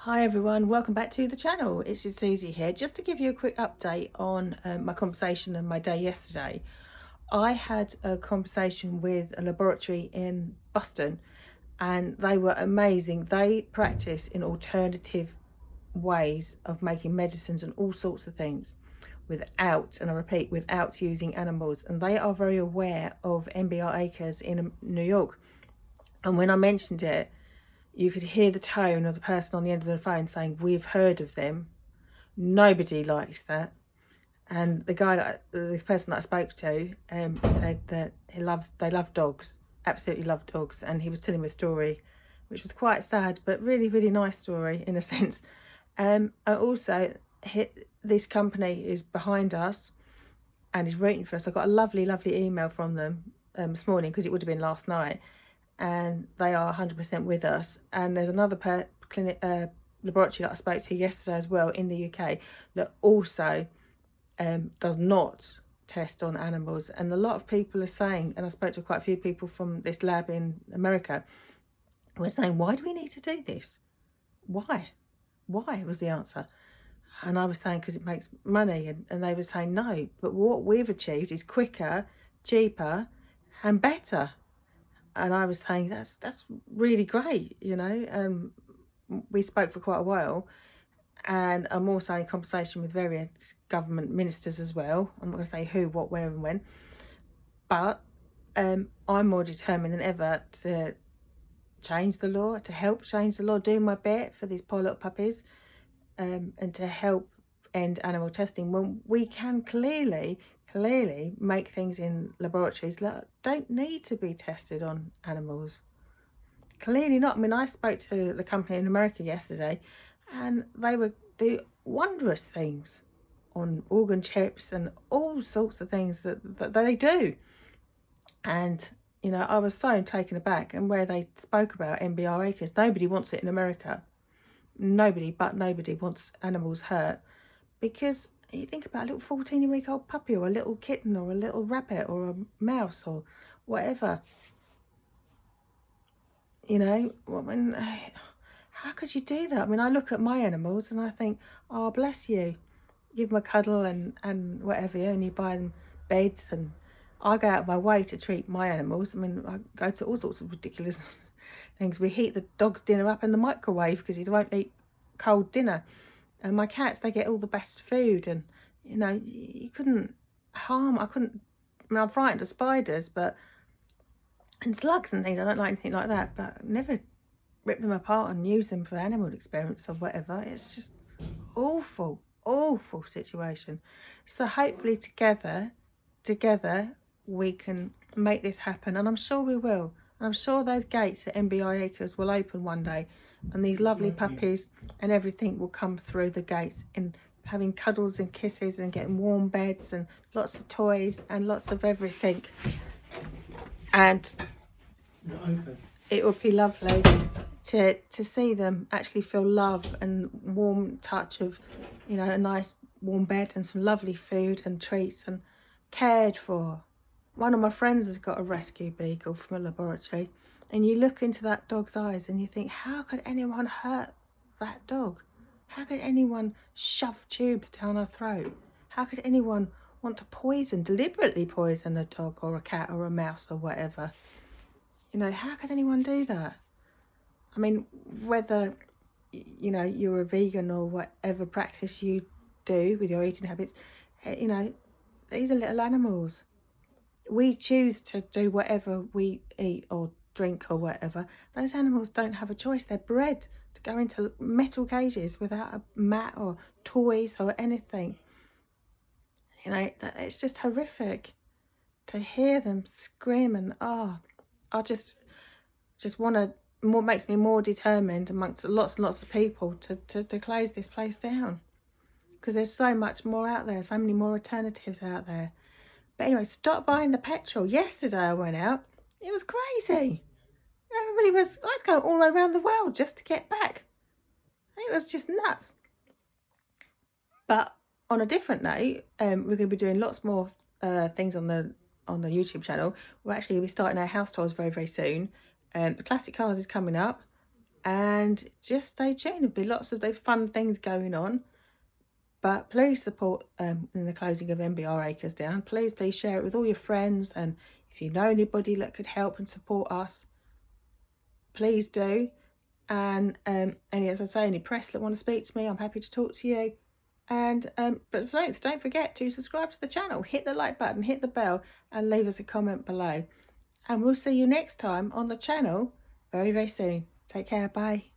Hi everyone, welcome back to the channel. It's Susie here. Just to give you a quick update on my conversation and my day yesterday. I had a conversation with a laboratory in Boston and they were amazing. They practice in alternative ways of making medicines and all sorts of things without, and I repeat, without using animals. And they are very aware of MBR acres in New York. And when I mentioned it, you could hear the tone of the person on the end of the phone saying, "We've heard of them. Nobody likes that." And the person that I spoke to, said that they love dogs, absolutely love dogs. And he was telling me a story, which was quite sad, but really, really nice story in a sense. And also, this company is behind us and is rooting for us. I got a lovely, lovely email from them this morning, because it would have been last night, and they are 100% with us. And there's another laboratory that I spoke to yesterday as well in the UK that also does not test on animals. And a lot of people are saying, and I spoke to quite a few people from this lab in America, were saying, why do we need to do this? Why was the answer. And I was saying, because it makes money. And they were saying, no, but what we've achieved is quicker, cheaper and better. And I was saying, that's really great, you know. We spoke for quite a while, and I'm also in conversation with various government ministers as well. I'm not going to say who, what, where and when, but I'm more determined than ever to change the law, to help change the law, do my bit for these poor little puppies, and to help end animal testing when we can clearly make things in laboratories that don't need to be tested on animals. Clearly not. I mean, I spoke to the company in America yesterday and they would do wondrous things on organ chips and all sorts of things that they do. And, you know, I was so taken aback. And where they spoke about MBR acres, nobody wants it in America. Nobody wants animals hurt, because you think about a little 14-week-old puppy or a little kitten or a little rabbit or a mouse or whatever. You know, how could you do that? I mean, I look at my animals and I think, oh, bless you. Give them a cuddle and whatever, and you buy them beds. And I go out of my way to treat my animals. I mean, I go to all sorts of ridiculous things. We heat the dog's dinner up in the microwave because he won't eat cold dinner. And my cats, they get all the best food. And, you know, you couldn't harm, I mean, I'm frightened of spiders, and slugs and things. I don't like anything like that, but never rip them apart and use them for animal experiments or whatever. It's just awful situation. So hopefully together we can make this happen, and I'm sure we will. And I'm sure those gates at MBI Acres will open one day, and these lovely puppies and everything will come through the gates, and having cuddles and kisses and getting warm beds and lots of toys and lots of everything. And it would be lovely to see them actually feel love and warm touch of, you know, a nice warm bed and some lovely food and treats and cared for. One of my friends has got a rescue beagle from a laboratory, and you look into that dog's eyes and you think, how could anyone hurt that dog? How could anyone shove tubes down her throat? How could anyone want to deliberately poison a dog or a cat or a mouse or whatever? You know, how could anyone do that? I mean, whether, you know, you're a vegan or whatever practice you do with your eating habits, you know, these are little animals. We choose to do whatever we eat or drink or whatever. Those animals don't have a choice. They're bred to go into metal cages without a mat or toys or anything. You know, it's just horrific to hear them scream. And I just want to, more makes me more determined amongst lots and lots of people to close this place down, because there's so much more out there, so many more alternatives out there. But anyway, stop buying the petrol. Yesterday I went out, it was crazy. Everybody was, I was going all the way around the world just to get back. It was just nuts. But on a different note, we're going to be doing lots more things on the YouTube channel. We'll be starting our house tours very, very soon. The Classic Cars is coming up, and just stay tuned. There'll be lots of those fun things going on. But please support in the closing of MBR Acres Down. Please share it with all your friends, and if you know anybody that could help and support us, please do. And as I say, any press that want to speak to me, I'm happy to talk to you. And but folks, don't forget to subscribe to the channel, hit the like button, hit the bell, and leave us a comment below. And we'll see you next time on the channel very, very soon. Take care. Bye.